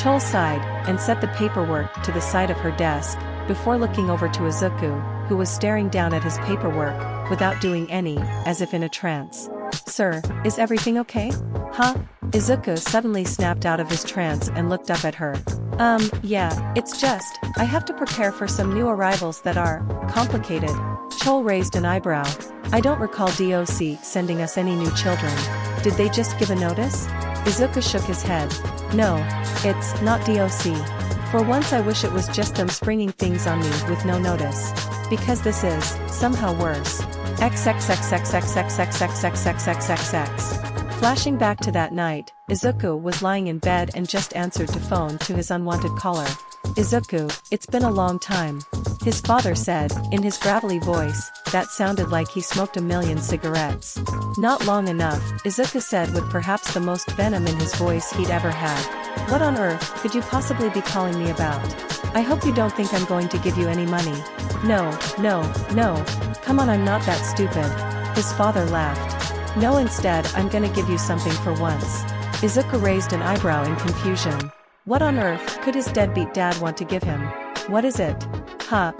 Chol sighed, and set the paperwork to the side of her desk, before looking over to Izuku, who was staring down at his paperwork, without doing any, as if in a trance. "Sir, is everything okay?" "Huh?" Izuku suddenly snapped out of his trance and looked up at her. Yeah, it's just, I have to prepare for some new arrivals that are complicated." Chol raised an eyebrow. "I don't recall DOC sending us any new children. Did they just give a notice?" Izuku shook his head. "No, it's not DOC. For once I wish it was just them springing things on me with no notice. Because this is, somehow worse. XXXXXXXXXXXXXXX." Flashing back to that night, Izuku was lying in bed and just answered the phone to his unwanted caller. "Izuku, it's been a long time," his father said, in his gravelly voice, that sounded like he smoked a million cigarettes. "Not long enough," Izuku said with perhaps the most venom in his voice he'd ever had. "What on earth could you possibly be calling me about? I hope you don't think I'm going to give you any money." No. Come on, I'm not that stupid." His father laughed. "No, instead I'm gonna give you something for once." Izuku raised an eyebrow in confusion. What on earth could his deadbeat dad want to give him? "What is it?"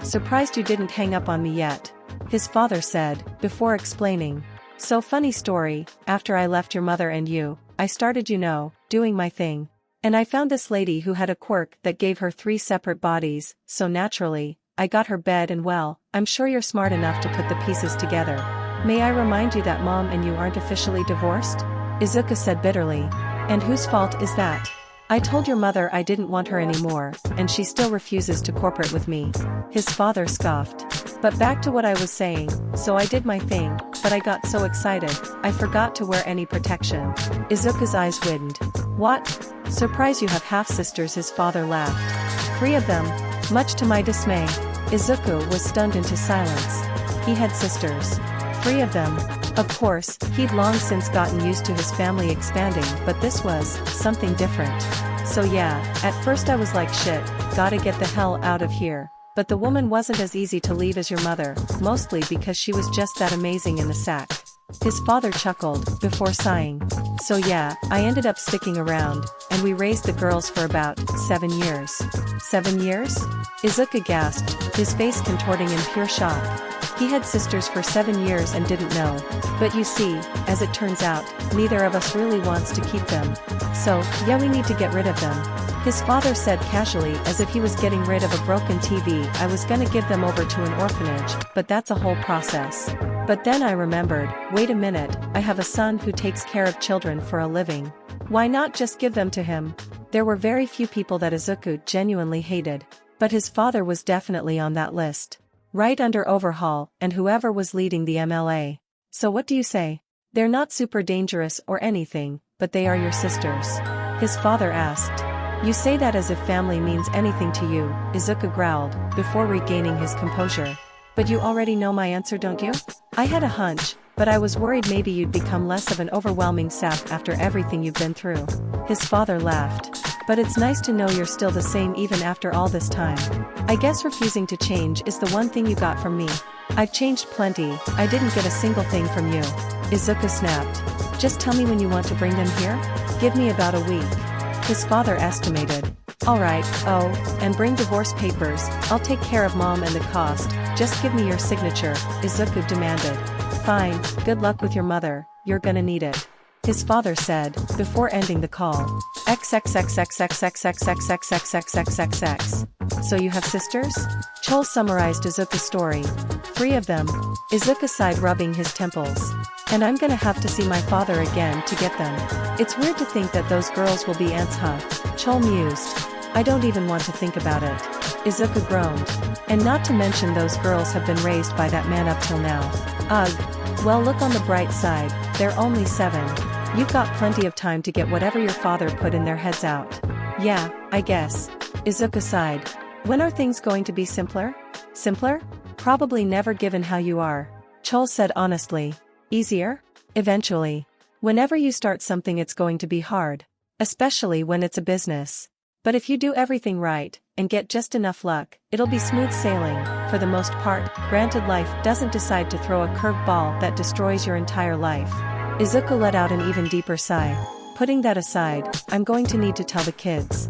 Surprised you didn't hang up on me yet," his father said, before explaining. "So funny story, after I left your mother and you, I started doing my thing. And I found this lady who had a quirk that gave her 3 separate bodies, so naturally, I got her bed and well, I'm sure you're smart enough to put the pieces together. May I remind you that mom and you aren't officially divorced?" Izuku said bitterly. "And whose fault is that? I told your mother I didn't want her anymore, and she still refuses to cooperate with me." His father scoffed. "But back to what I was saying, so I did my thing, but I got so excited, I forgot to wear any protection." Izuku's eyes widened. "What? Surprise, you have half-sisters," his father laughed. "3 of them?" Much to my dismay, Izuku was stunned into silence. He had sisters. 3 of them. Of course, he'd long since gotten used to his family expanding, but this was something different. "So yeah, at first I was like shit, gotta get the hell out of here. But the woman wasn't as easy to leave as your mother, mostly because she was just that amazing in the sack." His father chuckled, before sighing. "So yeah, I ended up sticking around, and we raised the girls for about 7 years. 7 years? Izuku gasped, his face contorting in pure shock. He had sisters for 7 years and didn't know. But you see, as it turns out, neither of us really wants to keep them. So, yeah, we need to get rid of them." His father said casually, as if he was getting rid of a broken TV. "I was gonna give them over to an orphanage, but that's a whole process. But then I remembered, wait a minute, I have a son who takes care of children for a living. Why not just give them to him?" There were very few people that Izuku genuinely hated. But his father was definitely on that list. Right under Overhaul, and whoever was leading the MLA. "So what do you say? They're not super dangerous or anything, but they are your sisters?" his father asked. "You say that as if family means anything to you," Izuku growled, before regaining his composure. "But you already know my answer, don't you?" "I had a hunch, but I was worried maybe you'd become less of an overwhelming sap after everything you've been through." His father laughed. "But it's nice to know you're still the same even after all this time. I guess refusing to change is the one thing you got from me." "I've changed plenty, I didn't get a single thing from you," Izuku snapped. "Just tell me when you want to bring them here? Give me about a week," his father estimated. "Alright, oh, and bring divorce papers, I'll take care of mom and the cost, just give me your signature," Izuku demanded. "Fine, good luck with your mother, you're gonna need it," his father said, before ending the call. XXXXXXXXXXXXXXX. "So you have sisters?" Chol summarized Izuku's story. 3 of them. Izuku sighed, rubbing his temples. "And I'm gonna have to see my father again to get them. It's weird to think that those girls will be aunts, huh?" Chol mused. "I don't even want to think about it." Izuku groaned. "And not to mention those girls have been raised by that man up till now. Ugh. Well, look on the bright side, they're only 7. You've got plenty of time to get whatever your father put in their heads out." "Yeah, I guess." Izuku sighed. "When are things going to be simpler?" "Simpler? Probably never, given how you are," Chol said honestly. "Easier? Eventually. Whenever you start something it's going to be hard. Especially when it's a business. But if you do everything right, and get just enough luck, it'll be smooth sailing, for the most part. Granted, life doesn't decide to throw a curved ball that destroys your entire life." Izuku let out an even deeper sigh. "Putting that aside, I'm going to need to tell the kids."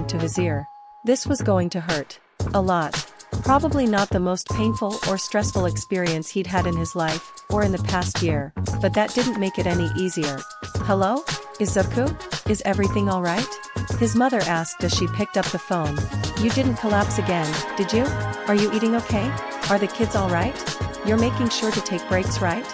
phone to his ear. This was going to hurt. A lot. Probably not the most painful or stressful experience he'd had in his life, or in the past year, but that didn't make it any easier. Hello? Izuku? Is everything alright? His mother asked as she picked up the phone. You didn't collapse again, did you? Are you eating okay? Are the kids alright? You're making sure to take breaks, right?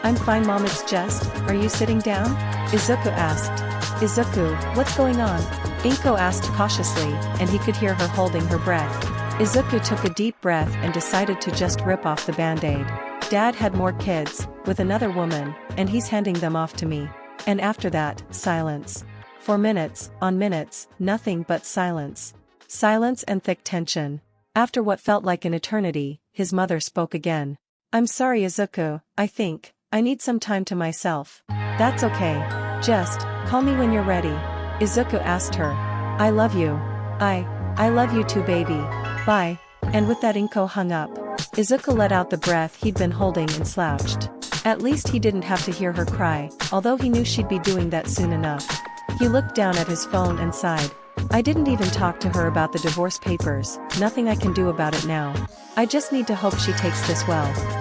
I'm fine, Mom, it's just, are you sitting down? Izuku asked. Izuku, what's going on? Inko asked cautiously, and he could hear her holding her breath. Izuku took a deep breath and decided to just rip off the band-aid. Dad had more kids, with another woman, and he's handing them off to me. And after that, silence. For minutes, on minutes, nothing but silence. Silence and thick tension. After what felt like an eternity, his mother spoke again. I'm sorry, Izuku, I need some time to myself. That's okay. Just, call me when you're ready. Izuku asked her. I love you. I love you too, baby. Bye. And with that, Inko hung up. Izuku let out the breath he'd been holding and slouched. At least he didn't have to hear her cry, although he knew she'd be doing that soon enough. He looked down at his phone and sighed. I didn't even talk to her about the divorce papers, nothing I can do about it now. I just need to hope she takes this well.